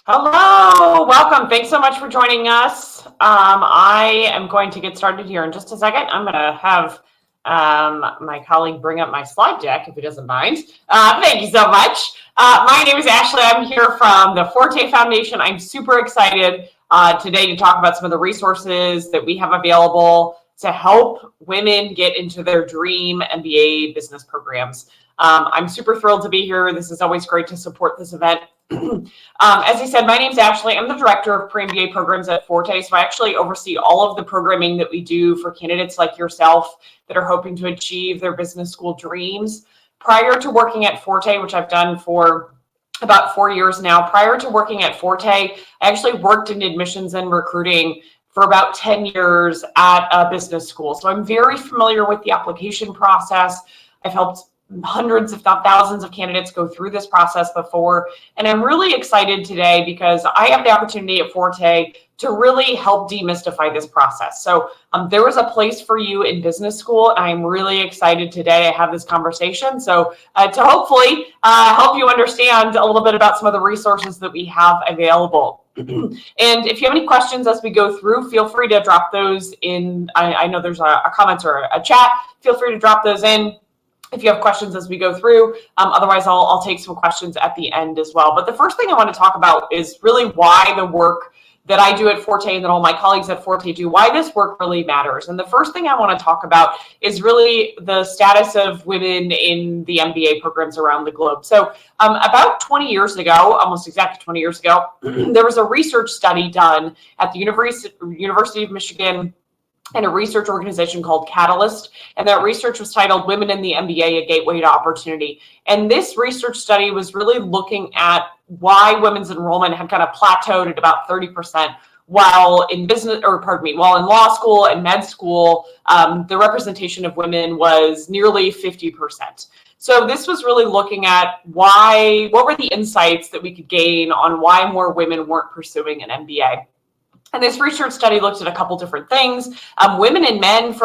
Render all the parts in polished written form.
Hello, welcome. Thanks so much for joining us. I am going to get started here in just a second. I'm going to have my colleague bring up my slide deck if he doesn't mind. Thank you so much. My name is Ashley. I'm here from the Forte Foundation. I'm super excited today to talk about some of the resources that we have available to help women get into their dream MBA business programs. I'm super thrilled to be here. This is always great to support this event. As I said, my name is Ashley. I'm the director of pre-MBA programs at Forte. So I actually oversee all of the programming that we do for candidates like yourself that are hoping to achieve their business school dreams. Prior to working at Forte, which I've done for about 4 years now, prior to working at Forte, I actually worked in admissions and recruiting for about 10 years at a business school. So I'm very familiar with the application process. I've helped hundreds, if not thousands, of candidates go through this process before. And I'm really excited today because I have the opportunity at Forte to really help demystify this process. So there was a place for you in business school. And I'm really excited today to have this conversation. So to hopefully help you understand a little bit about some of the resources that we have available. And if you have any questions as we go through, feel free to drop those in. I know there's a comment or a chat. Feel free to drop those in if you have questions as we go through. Otherwise, I'll take some questions at the end as well. But the first thing I want to talk about is really why the work that I do at Forte and that all my colleagues at Forte do, why this work really matters. And the first thing I want to talk about is really the status of women in the MBA programs around the globe. So about 20 years ago, almost exactly 20 years ago, there was a research study done at the University of Michigan and a research organization called Catalyst. And that research was titled Women in the MBA, A Gateway to Opportunity. And this research study was really looking at why women's enrollment had kind of plateaued at about 30%, while in law school and med school, the representation of women was nearly 50%. So this was really looking at what were the insights that we could gain on why more women weren't pursuing an MBA. And this research study looked at a couple different things. Women and men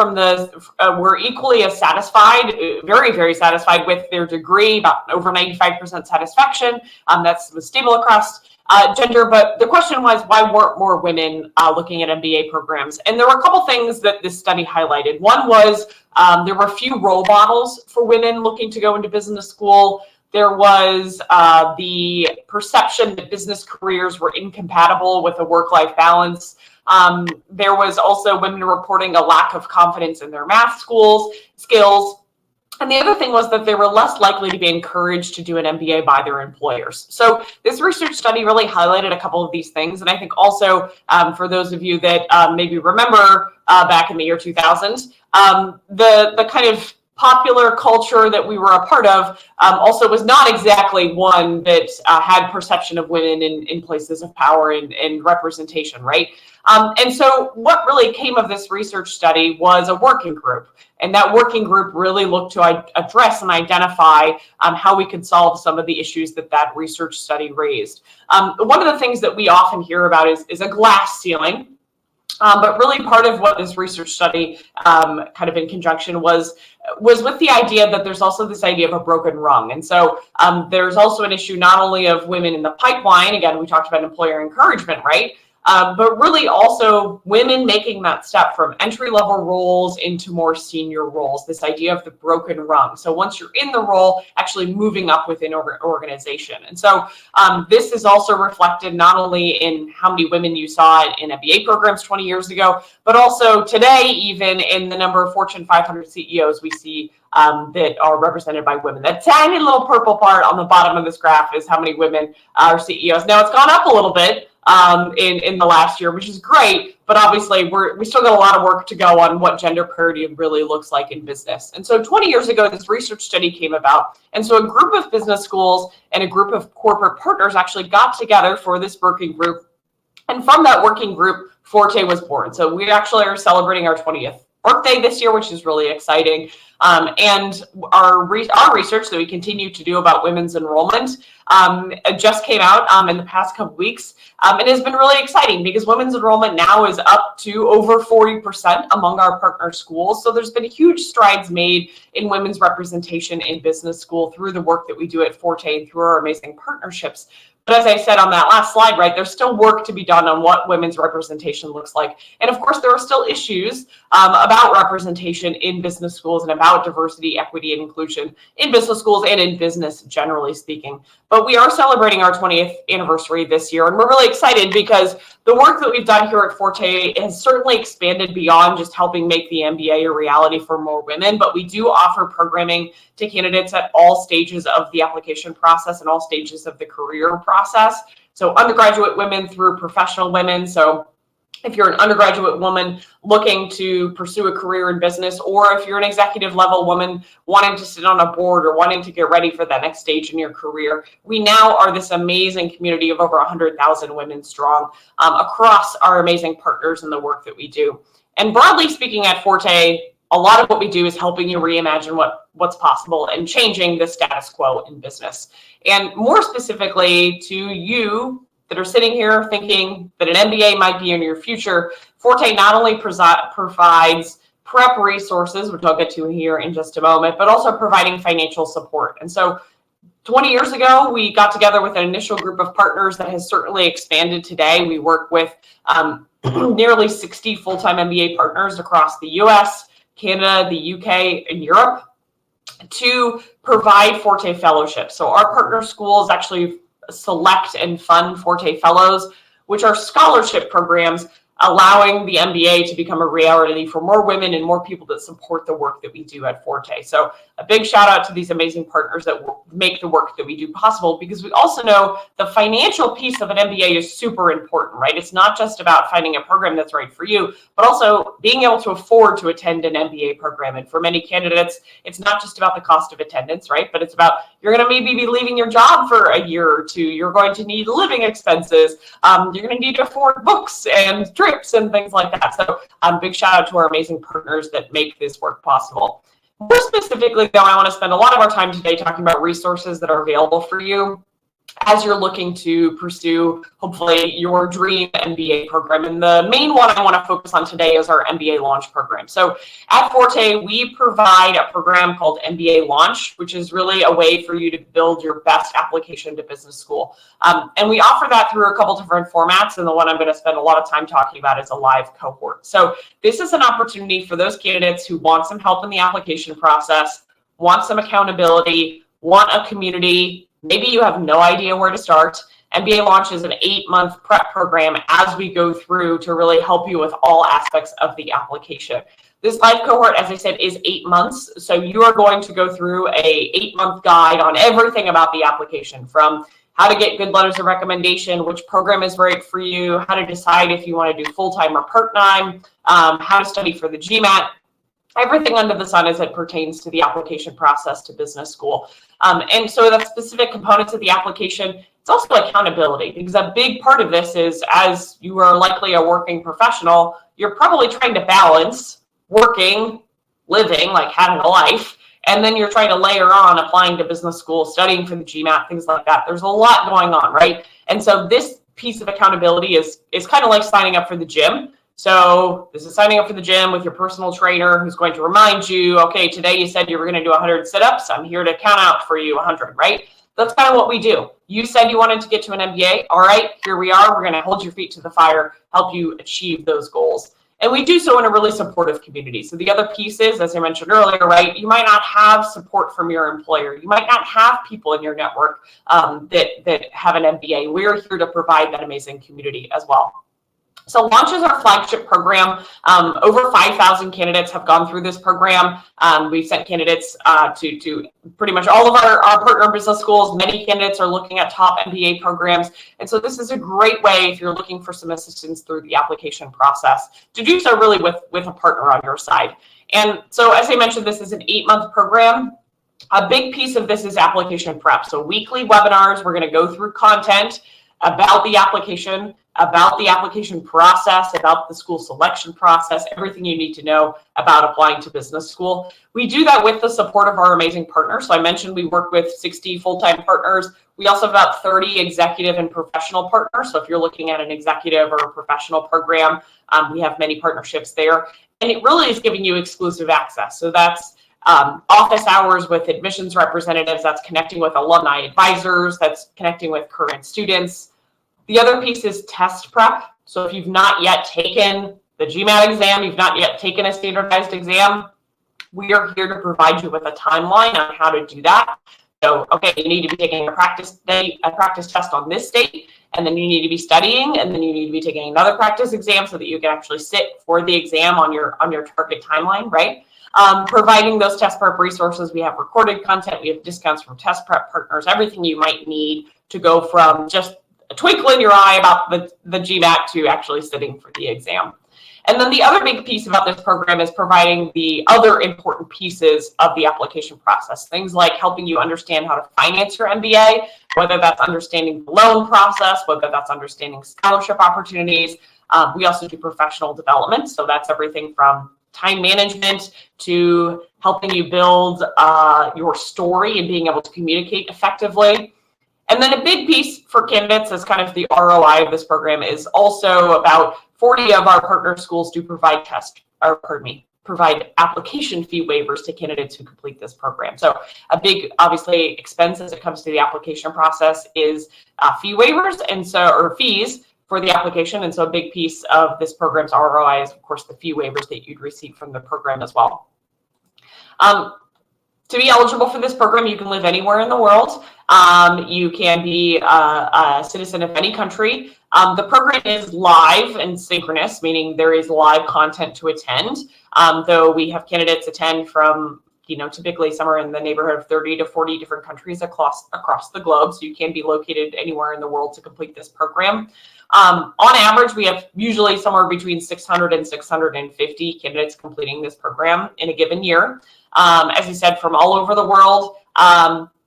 were equally as satisfied, very, very satisfied with their degree, about over 95% satisfaction. That was stable across gender. But the question was, why weren't more women looking at MBA programs? And there were a couple things that this study highlighted. One was there were few role models for women looking to go into business school. There was the perception that business careers were incompatible with a work-life balance. There was also women reporting a lack of confidence in their math skills. And the other thing was that they were less likely to be encouraged to do an MBA by their employers. So this research study really highlighted a couple of these things. And I think also for those of you that maybe remember back in the year 2000, the kind of popular culture that we were a part of also was not exactly one that had perception of women in places of power and representation, right? And so what really came of this research study was a working group. And that working group really looked to address and identify how we could solve some of the issues that research study raised. One of the things that we often hear about is a glass ceiling. But really part of what this research study kind of in conjunction was with the idea that there's also this idea of a broken rung. And so there's also an issue not only of women in the pipeline, again, we talked about employer encouragement, right? But really also women making that step from entry-level roles into more senior roles, this idea of the broken rung. So once you're in the role, actually moving up within an organization. And so this is also reflected not only in how many women you saw in MBA programs 20 years ago, but also today, even in the number of Fortune 500 CEOs we see that are represented by women. That tiny little purple part on the bottom of this graph is how many women are CEOs. Now it's gone up a little bit in the last year, which is great, but obviously we still got a lot of work to go on what gender parity really looks like in business. And so 20 years ago, this research study came about. And so a group of business schools and a group of corporate partners actually got together for this working group. And from that working group, Forte was born. So we actually are celebrating our 20th birthday this year, which is really exciting. And our research that we continue to do about women's enrollment just came out in the past couple weeks. It has been really exciting because women's enrollment now is up to over 40% among our partner schools. So there's been huge strides made in women's representation in business school through the work that we do at Forte and through our amazing partnerships. But as I said on that last slide, right, there's still work to be done on what women's representation looks like. And of course, there are still issues about representation in business schools and about diversity, equity, and inclusion in business schools and in business, generally speaking. But we are celebrating our 20th anniversary this year, and we're really excited because the work that we've done here at Forte has certainly expanded beyond just helping make the MBA a reality for more women, but we do offer programming to candidates at all stages of the application process and all stages of the career process. So undergraduate women through professional women. So if you're an undergraduate woman looking to pursue a career in business, or if you're an executive level woman wanting to sit on a board or wanting to get ready for that next stage in your career, we now are this amazing community of over 100,000 women strong across our amazing partners and the work that we do. And broadly speaking at Forte, a lot of what we do is helping you reimagine what's possible and changing the status quo in business. And more specifically to you that are sitting here thinking that an MBA might be in your future, Forte not only provides prep resources, which I'll get to here in just a moment, but also providing financial support. And so 20 years ago, we got together with an initial group of partners that has certainly expanded today. We work with nearly 60 full-time MBA partners across the US, Canada, the UK, and Europe to provide Forte fellowships. So our partner schools actually select and fund Forte Fellows, which are scholarship programs allowing the MBA to become a reality for more women and more people that support the work that we do at Forte. So a big shout out to these amazing partners that make the work that we do possible, because we also know the financial piece of an MBA is super important, right? It's not just about finding a program that's right for you, but also being able to afford to attend an MBA program. And for many candidates, it's not just about the cost of attendance, right? But it's about, you're going to maybe be leaving your job for a year or two. You're going to need living expenses. You're going to need to afford books and trips and things like that. So big shout out to our amazing partners that make this work possible. More specifically, though, I want to spend a lot of our time today talking about resources that are available for you as you're looking to pursue, hopefully, your dream MBA program. And the main one I want to focus on today is our MBA Launch program. So at Forte, we provide a program called MBA Launch, which is really a way for you to build your best application to business school. And we offer that through a couple different formats. And the one I'm going to spend a lot of time talking about is a live cohort. So this is an opportunity for those candidates who want some help in the application process, want some accountability, want a community. Maybe you have no idea where to start. MBA Launch is an 8-month prep program as we go through to really help you with all aspects of the application. This live cohort, as I said, is 8 months. So you are going to go through a 8-month guide on everything about the application, from how to get good letters of recommendation, which program is right for you, how to decide if you want to do full-time or part-time, how to study for the GMAT, everything under the sun as it pertains to the application process to business school. And so the specific components of the application, it's also accountability, because a big part of this is, as you are likely a working professional, you're probably trying to balance working, living, like having a life, and then you're trying to layer on applying to business school, studying for the GMAT, things like that. There's a lot going on, right? And so this piece of accountability is kind of like signing up for the gym. So this is signing up for the gym with your personal trainer who's going to remind you, okay, today you said you were going to do 100 sit-ups. I'm here to count out for you 100, right? That's kind of what we do. You said you wanted to get to an MBA. All right, here we are. We're going to hold your feet to the fire, help you achieve those goals. And we do so in a really supportive community. So the other piece is, as I mentioned earlier, right, you might not have support from your employer. You might not have people in your network that have an MBA. We're here to provide that amazing community as well. So Launch is our flagship program. Over 5,000 candidates have gone through this program. We've sent candidates to pretty much all of our partner business schools. Many candidates are looking at top MBA programs. And so this is a great way, if you're looking for some assistance through the application process, to do so really with a partner on your side. And so, as I mentioned, this is an 8-month program. A big piece of this is application prep. So weekly webinars, we're going to go through content about the application process, about the school selection process, everything you need to know about applying to business school. We do that with the support of our amazing partners. So I mentioned we work with 60 full-time partners. We also have about 30 executive and professional partners. So if you're looking at an executive or a professional program, we have many partnerships there. And it really is giving you exclusive access. So that's office hours with admissions representatives, that's connecting with alumni advisors, that's connecting with current students. The other piece is test prep. So if you've not yet taken the GMAT exam, you've not yet taken a standardized exam, we are here to provide you with a timeline on how to do that. So, okay, you need to be taking a practice test on this date, and then you need to be studying, and then you need to be taking another practice exam so that you can actually sit for the exam on your target timeline, right? Providing those test prep resources, we have recorded content, we have discounts from test prep partners, everything you might need to go from just a twinkle in your eye about the GMAT to actually sitting for the exam. And then the other big piece about this program is providing the other important pieces of the application process. Things like helping you understand how to finance your MBA, whether that's understanding the loan process, whether that's understanding scholarship opportunities. We also do professional development. So that's everything from time management to helping you build your story and being able to communicate effectively. And then a big piece for candidates as kind of the ROI of this program is also about 40 of our partner schools do provide provide application fee waivers to candidates who complete this program. So a big, obviously, expense as it comes to the application process is fee waivers, and so, or fees for the application. And so a big piece of this program's ROI is, of course, the fee waivers that you'd receive from the program as well. To be eligible for this program, you can live anywhere in the world. You can be a citizen of any country. The program is live and synchronous, meaning there is live content to attend, though we have candidates attend from, typically somewhere in the neighborhood of 30 to 40 different countries across the globe. So you can be located anywhere in the world to complete this program. On average, we have usually somewhere between 600 and 650 candidates completing this program in a given year. As you said, from all over the world.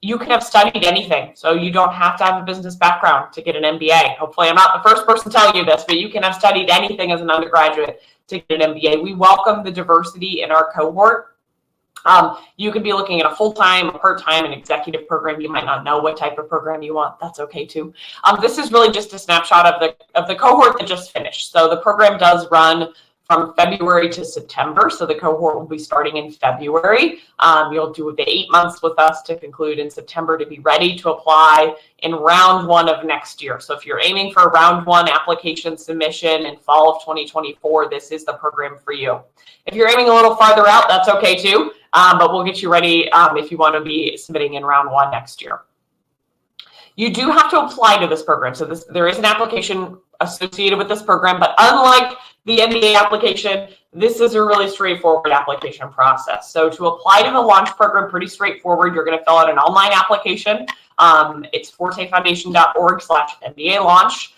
You can have studied anything. So you don't have to have a business background to get an MBA. Hopefully I'm not the first person to tell you this, but you can have studied anything as an undergraduate to get an MBA. We welcome the diversity in our cohort. You could be looking at a full-time, a part-time, an executive program. You might not know what type of program you want. That's okay too. This is really just a snapshot of the cohort that just finished. So the program does run from February to September. So the cohort will be starting in February. You'll do the 8 months with us to conclude in September to be ready to apply in round 1 of next year. So if you're aiming for a round 1 application submission in fall of 2024, this is the program for you. If you're aiming a little farther out, that's okay too. But we'll get you ready if you want to be submitting in round 1 next year. You do have to apply to this program. So there is an application associated with this program, but unlike the MBA application, this is a really straightforward application process. So to apply to the launch program, pretty straightforward. You're going to fill out an online application. It's fortefoundation.org/MBA launch.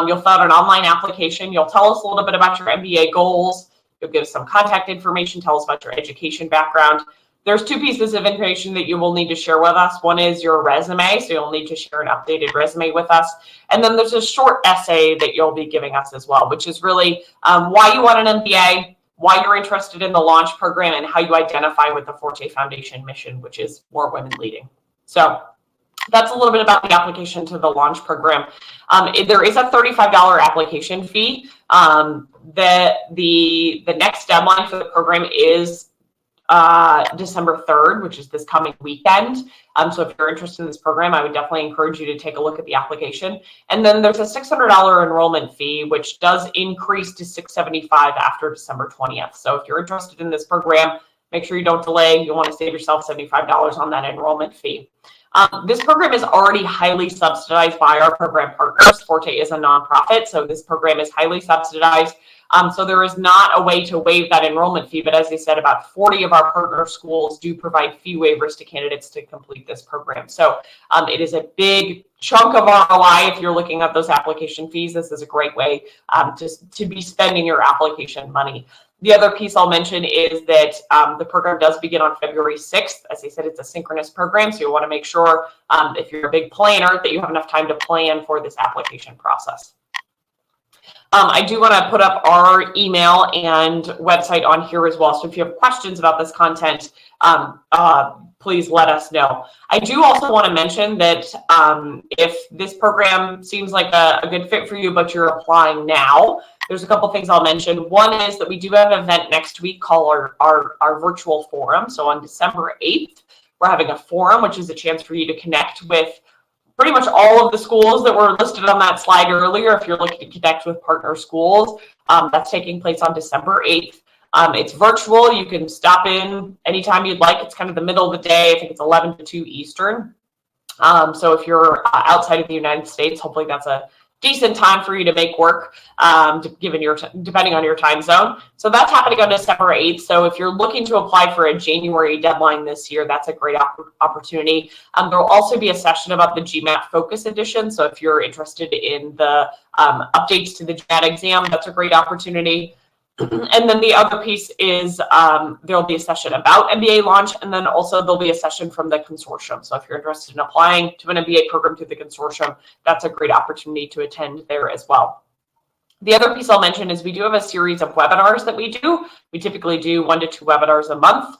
You'll fill out an online application. You'll tell us a little bit about your MBA goals. You'll give us some contact information, tell us about your education background. There's 2 pieces of information that you will need to share with us. One is your resume, so you'll need to share an updated resume with us. And then there's a short essay that you'll be giving us as well, which is really why you want an MBA, why you're interested in the launch program, and how you identify with the Forte Foundation mission, which is more women leading. So that's a little bit about the application to the launch program. There is a $35 application fee. The next deadline for the program is December 3rd, which is this coming weekend. So if you're interested in this program, I would definitely encourage you to take a look at the application. And then there's a $600 enrollment fee, which does increase to $675 after December 20th. So if you're interested in this program, make sure you don't delay. You'll want to save yourself $75 on that enrollment fee. This program is already highly subsidized by our program partners. Forte is a nonprofit, so this program is highly subsidized. So there is not a way to waive that enrollment fee, but as I said, about 40 of our partner schools do provide fee waivers to candidates to complete this program. So it is a big chunk of ROI if you're looking at those application fees. This is a great way to be spending your application money. The other piece I'll mention is that the program does begin on February 6th. As I said, it's a synchronous program, so you want to make sure if you're a big planner that you have enough time to plan for this application process. I do want to put up our email and website on here as well. So if you have questions about this content, please let us know. I do also want to mention that if this program seems like a good fit for you, but you're applying now, there's a couple things I'll mention. One is that we do have an event next week called our virtual forum. So on December 8th, we're having a forum, which is a chance for you to connect with pretty much all of the schools that were listed on that slide earlier. If you're looking to connect with partner schools, that's taking place on December 8th. It's virtual. You can stop in anytime you'd like. It's kind of the middle of the day. I think it's 11 to 2 Eastern. So if you're outside of the United States, hopefully that's a decent time for you to make work, depending on your time zone. So that's happening on December 8th. So if you're looking to apply for a January deadline this year, that's a great opportunity. There will also be a session about the GMAT Focus Edition. So if you're interested in the updates to the GMAT exam, that's a great opportunity. And then the other piece is there'll be a session about MBA launch, and then also there'll be a session from the consortium. So if you're interested in applying to an MBA program through the consortium, that's a great opportunity to attend there as well. The other piece I'll mention is we do have a series of webinars that we do. We typically do 1 to 2 webinars a month.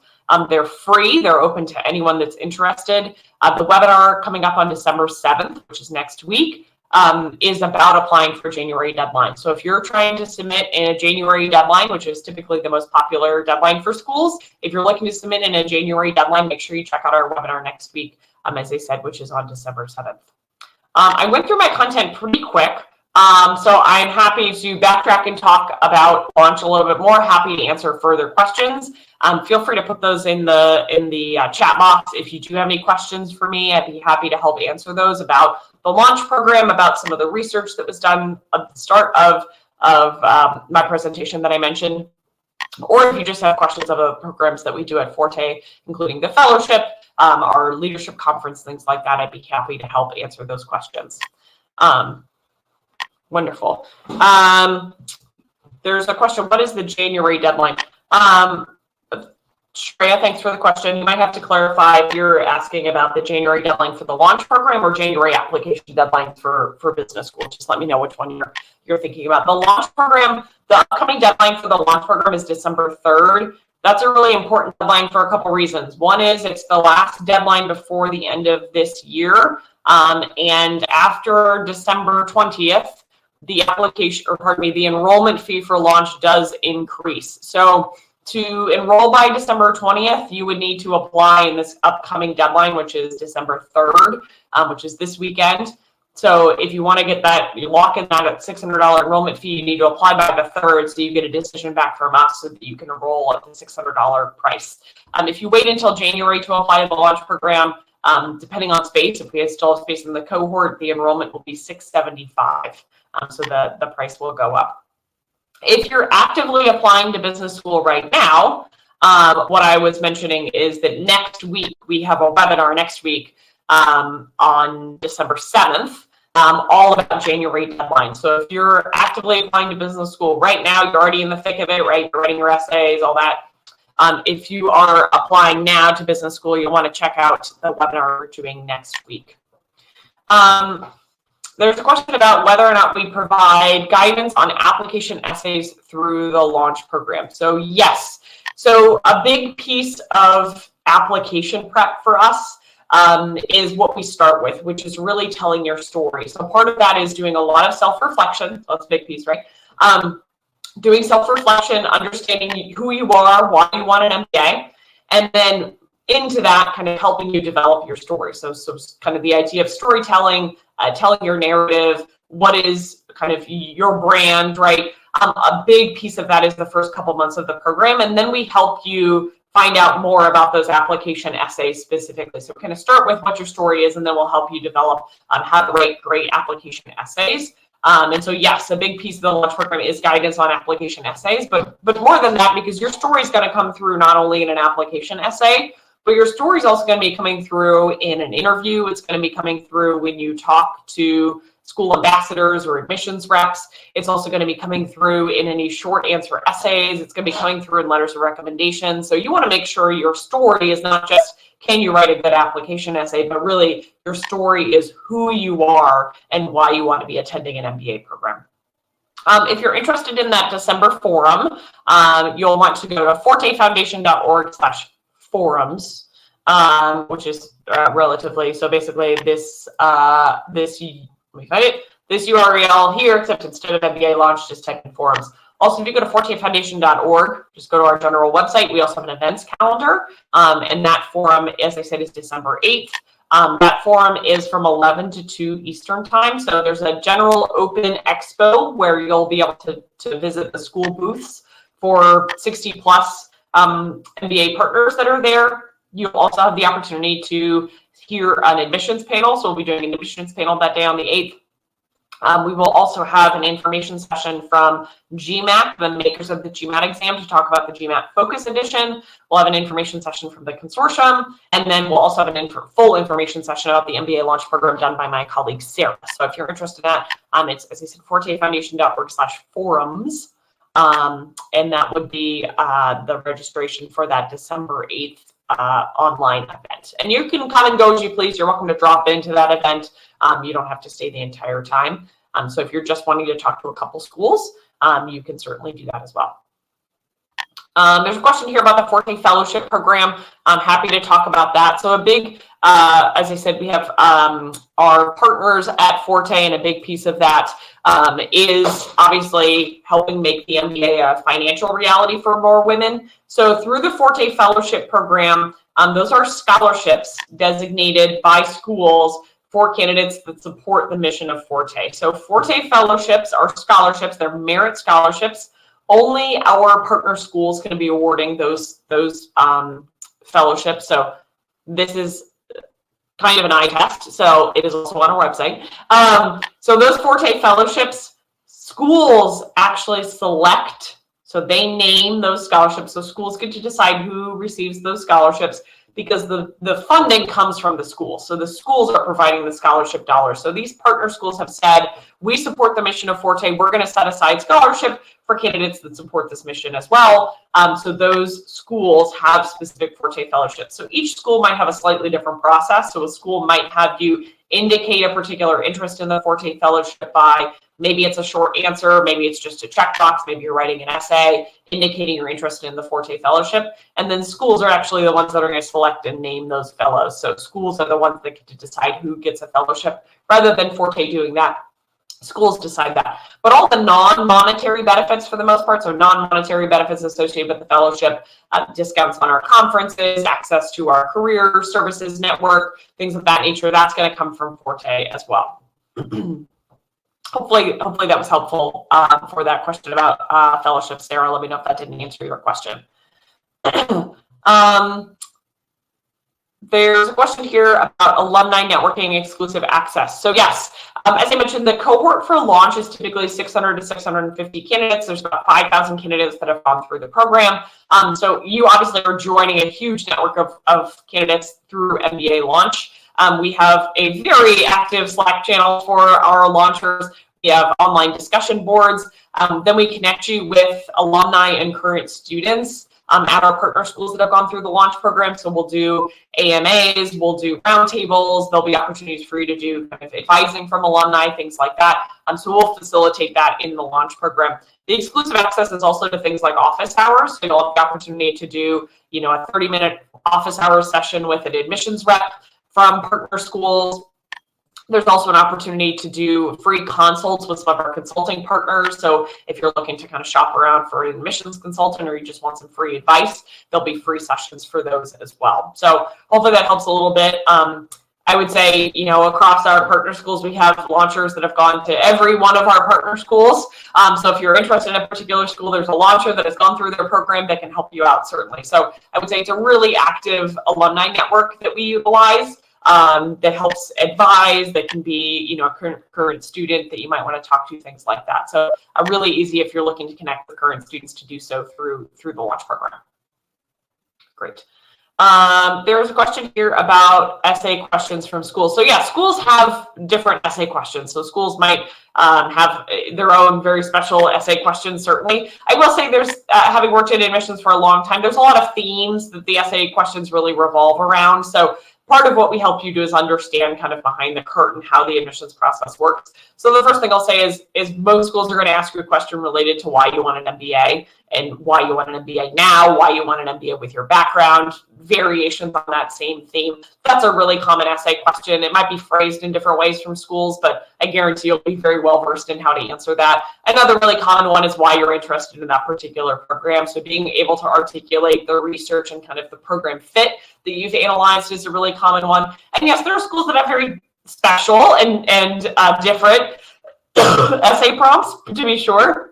They're free. They're open to anyone that's interested. The webinar coming up on December 7th, which is next week, is about applying for January deadline. So if you're trying to submit in a January deadline, which is typically the most popular deadline for schools, if you're looking to submit in a January deadline, make sure you check out our webinar next week, as I said, which is on December 7th. I went through my content pretty quick. So I'm happy to backtrack and talk about launch a little bit more. Happy to answer further questions. Feel free to put those in the chat box. If you do have any questions for me, I'd be happy to help answer those about the launch program, about some of the research that was done at the start of my presentation that I mentioned, or if you just have questions of the programs that we do at Forte, including the fellowship, our leadership conference, things like that, I'd be happy to help answer those questions. Wonderful. There's a question, what is the January deadline? Shreya, thanks for the question. You might have to clarify if you're asking about the January deadline for the launch program or January application deadline for business school. Just let me know which one you're thinking about. The launch program, the upcoming deadline for the launch program is December 3rd. That's a really important deadline for a couple reasons. One is it's the last deadline before the end of this year. And after December 20th, the enrollment fee for launch does increase. So to enroll by December 20th, you would need to apply in this upcoming deadline, which is December 3rd, which is this weekend. So if you want to get that, you lock in that at $600 enrollment fee, you need to apply by the 3rd, so you get a decision back from us so that you can enroll at the $600 price. If you wait until January to apply to the launch program, depending on space, if we still have space in the cohort, the enrollment will be $675. So the price will go up. If you're actively applying to business school right now, what I was mentioning is that next week, we have a webinar next week on December 7th, all about January deadline. So if you're actively applying to business school right now, you're already in the thick of it, right? You're writing your essays, all that. If you are applying now to business school, you'll want to check out the webinar we're doing next week. There's a question about whether or not we provide guidance on application essays through the launch program. So yes. So a big piece of application prep for us is what we start with, which is really telling your story. So part of that is doing a lot of self-reflection. That's a big piece, right? Doing self-reflection, understanding who you are, why you want an MBA, and then into that kind of helping you develop your story. So kind of the idea of storytelling, telling your narrative, what is kind of your brand, right? A big piece of that is the first couple months of the program. And then we help you find out more about those application essays specifically. So we're going to start with what your story is, and then we'll help you develop how to write great application essays. And so, yes, a big piece of the launch program is guidance on application essays, but more than that, because your story is going to come through not only in an application essay, but your story is also going to be coming through in an interview. It's going to be coming through when you talk to school ambassadors or admissions reps. It's also going to be coming through in any short answer essays. It's going to be coming through in letters of recommendation. So you want to make sure your story is not just, can you write a good application essay, but really your story is who you are and why you want to be attending an MBA program. If you're interested in that December forum, you'll want to go to fortefoundation.org/forums, which is relatively, so basically this, let me find it, this URL here, except instead of MBA launch, just type in forums. Also, if you go to fortefoundation.org, just go to our general website. We also have an events calendar, and that forum, as I said, is December 8th. That forum is from 11 to 2 Eastern time. So there's a general open expo where you'll be able to visit the school booths for 60 plus MBA partners that are there. You'll also have the opportunity to hear an admissions panel. So we'll be doing an admissions panel that day on the 8th. We will also have an information session from GMAT, the makers of the GMAT exam, to talk about the GMAT Focus Edition. We'll have an information session from the consortium, and then we'll also have an full information session about the MBA launch program done by my colleague, Sarah. So if you're interested in that, it's, as I said, fortefoundation.org/forums, and that would be the registration for that December 8th online event. And you can come and go as you please. You're welcome to drop into that event. You don't have to stay the entire time. So if you're just wanting to talk to a couple schools, you can certainly do that as well. There's a question here about the Forte Fellowship Program. I'm happy to talk about that. So a big, as I said, we have our partners at Forte, and a big piece of that is obviously helping make the MBA a financial reality for more women. So through the Forte Fellowship Program, those are scholarships designated by schools for candidates that support the mission of Forte. So Forte Fellowships are scholarships, they're merit scholarships. Only our partner schools can be awarding those fellowships. So this is kind of an eye test. So it is also on our website. So those Forte Fellowships, schools actually select, so they name those scholarships. So schools get to decide who receives those scholarships, because the funding comes from the schools. So the schools are providing the scholarship dollars. So these partner schools have said, we support the mission of Forte. We're going to set aside scholarship for candidates that support this mission as well. So those schools have specific Forte fellowships. So each school might have a slightly different process. So a school might have you indicate a particular interest in the Forte fellowship by, maybe it's a short answer, maybe it's just a checkbox, maybe you're writing an essay indicating your interest in the Forte fellowship. And then schools are actually the ones that are going to select and name those fellows. So schools are the ones that get to decide who gets a fellowship, rather than Forte doing that. Schools decide that. But all the non-monetary benefits, for the most part, so non-monetary benefits associated with the fellowship, discounts on our conferences, access to our career services network, things of that nature, that's going to come from Forte as well. Hopefully that was helpful for that question about fellowships, Sarah. Let me know if that didn't answer your question. There's a question here about alumni networking exclusive access. So yes, as I mentioned, the cohort for launch is typically 600 to 650 candidates. There's about 5,000 candidates that have gone through the program. So you obviously are joining a huge network of candidates through MBA launch. We have a very active Slack channel for our launchers. We have online discussion boards. Then we connect you with alumni and current students at our partner schools that have gone through the launch program. So we'll do AMAs, we'll do roundtables. There'll be opportunities for you to do kind of advising from alumni, things like that. So we'll facilitate that in the launch program. The exclusive access is also to things like office hours. So you'll have the opportunity to do, a 30-minute office hours session with an admissions rep from partner schools. There's also an opportunity to do free consults with some of our consulting partners. So if you're looking to kind of shop around for an admissions consultant, or you just want some free advice, there'll be free sessions for those as well. So hopefully that helps a little bit. I would say, across our partner schools, we have launchers that have gone to every one of our partner schools. So if you're interested in a particular school, there's a launcher that has gone through their program that can help you out, certainly. So I would say it's a really active alumni network that we utilize. That helps advise, that can be, a current student that you might want to talk to, things like that. So really easy if you're looking to connect with current students to do so through the launch program. Great. There's a question here about essay questions from schools. So yeah, schools have different essay questions. So schools might have their own very special essay questions, certainly. I will say there's, having worked in admissions for a long time, there's a lot of themes that the essay questions really revolve around. So part of what we help you do is understand kind of behind the curtain how the admissions process works. So the first thing I'll say is most schools are going to ask you a question related to why you want an MBA and why you want an MBA now, why you want an MBA with your background, variations on that same theme. That's a really common essay question. It might be phrased in different ways from schools, but I guarantee you'll be very well versed in how to answer that. Another really common one is why you're interested in that particular program. So being able to articulate the research and kind of the program fit that you've analyzed is a really common one. And yes, there are schools that have very special and different essay prompts, to be sure.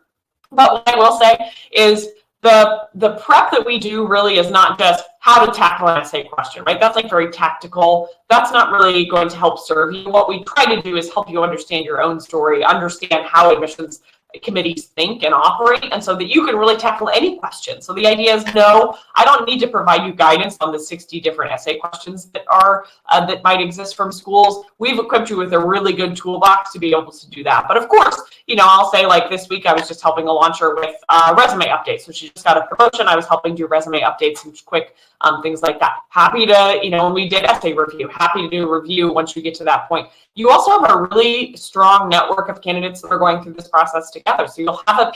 But what I will say is the prep that we do really is not just how to tackle an essay question, right? That's like very tactical. That's not really going to help serve you. What we try to do is help you understand your own story, understand how admissions committees think and operate, and so that you can really tackle any question. So the idea is, no, I don't need to provide you guidance on the 60 different essay questions that are that might exist from schools. We've equipped you with a really good toolbox to be able to do that. But of course, you know, I'll say like this week I was just helping a launcher with resume updates. So she just got a promotion. I was helping do resume updates and quick things like that. Happy to, you know, when we did essay review, happy to do a review once you get to that point. You also have a really strong network of candidates that are going through this process together. So you'll have a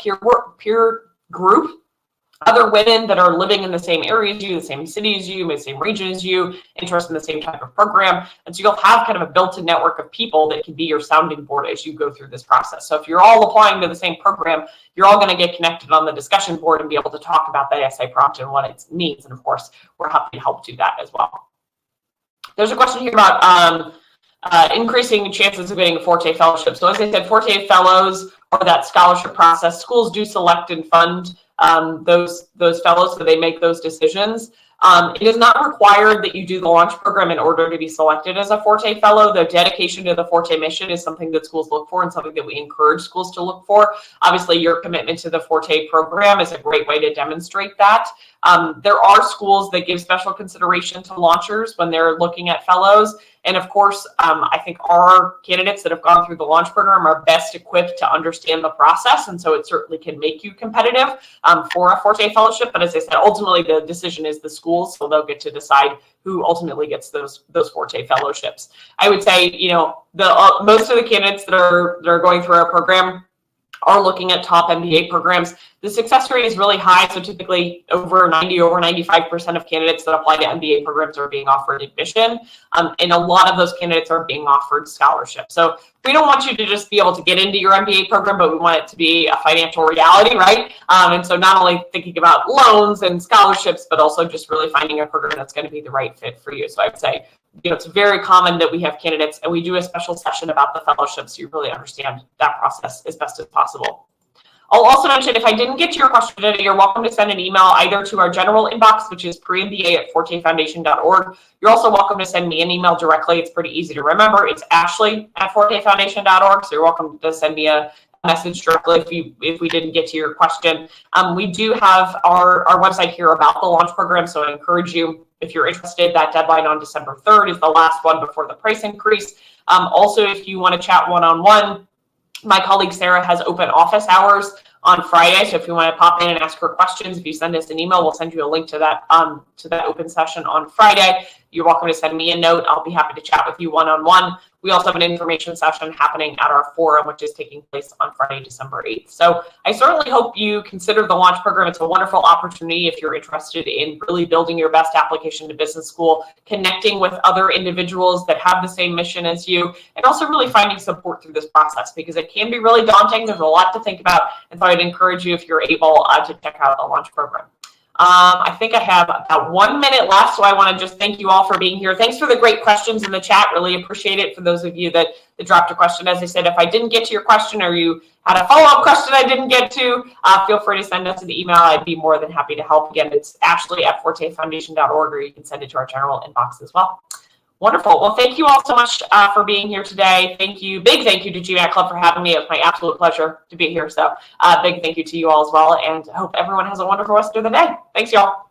peer group, other women that are living in the same area as you, the same city as you, the same region as you, interested in the same type of program. And so you'll have kind of a built-in network of people that can be your sounding board as you go through this process. So if you're all applying to the same program, you're all going to get connected on the discussion board and be able to talk about that essay prompt and what it means. And of course, we're happy to help do that as well. There's a question here about increasing chances of getting a Forte fellowship. So as I said, Forte fellows are that scholarship process. Schools do select and fund those fellows, so they make those decisions. It is not required that you do the launch program in order to be selected as a Forte fellow. The dedication to the Forte mission is something that schools look for and something that we encourage schools to look for. Obviously, your commitment to the Forte program is a great way to demonstrate that. There are schools that give special consideration to launchers when they're looking at fellows. And of course, I think our candidates that have gone through the launch program are best equipped to understand the process. And so it certainly can make you competitive for a Forte fellowship. But as I said, ultimately the decision is the schools, so they'll get to decide who ultimately gets those Forte fellowships. I would say, you know, most of the candidates that are going through our program are looking at top MBA programs. The success rate is really high. So typically over 95% of candidates that apply to MBA programs are being offered admission. And a lot of those candidates are being offered scholarships. So we don't want you to just be able to get into your MBA program, but we want it to be a financial reality, right? And so not only thinking about loans and scholarships, but also just really finding a program that's going to be the right fit for you. So I would say, you know, it's very common that we have candidates, and we do a special session about the fellowships so you really understand that process as best as possible. I'll also mention, if I didn't get to your question today, you're welcome to send an email either to our general inbox, which is premba@fortefoundation.org. You're also welcome to send me an email directly. It's pretty easy to remember. It's ashley@fortefoundation.org. So you're welcome to send me a message directly if we didn't get to your question. We do have our website here about the launch program, so I encourage you, if you're interested, that deadline on December 3rd is the last one before the price increase. Also, if you want to chat one-on-one, my colleague Sarah has open office hours on Friday. So if you want to pop in and ask her questions, if you send us an email, we'll send you a link to that open session on Friday. You're welcome to send me a note. I'll be happy to chat with you one-on-one. We also have an information session happening at our forum, which is taking place on Friday, December 8th. So I certainly hope you consider the launch program. It's a wonderful opportunity if you're interested in really building your best application to business school, connecting with other individuals that have the same mission as you, and also really finding support through this process, because it can be really daunting. There's a lot to think about. And so I'd encourage you, if you're able, to check out the launch program. I think I have about 1 minute left, so I want to just thank you all for being here. Thanks for the great questions in the chat. Really appreciate it. For those of you that dropped a question, as I said, if I didn't get to your question or you had a follow-up question I didn't get to, feel free to send us an email. I'd be more than happy to help. Again, it's ashley@fortefoundation.org, or you can send it to our general inbox as well. Wonderful. Well, thank you all so much for being here today. Thank you. Big thank you to GMAT Club for having me. It was my absolute pleasure to be here. So big thank you to you all as well. And I hope everyone has a wonderful rest of the day. Thanks, y'all.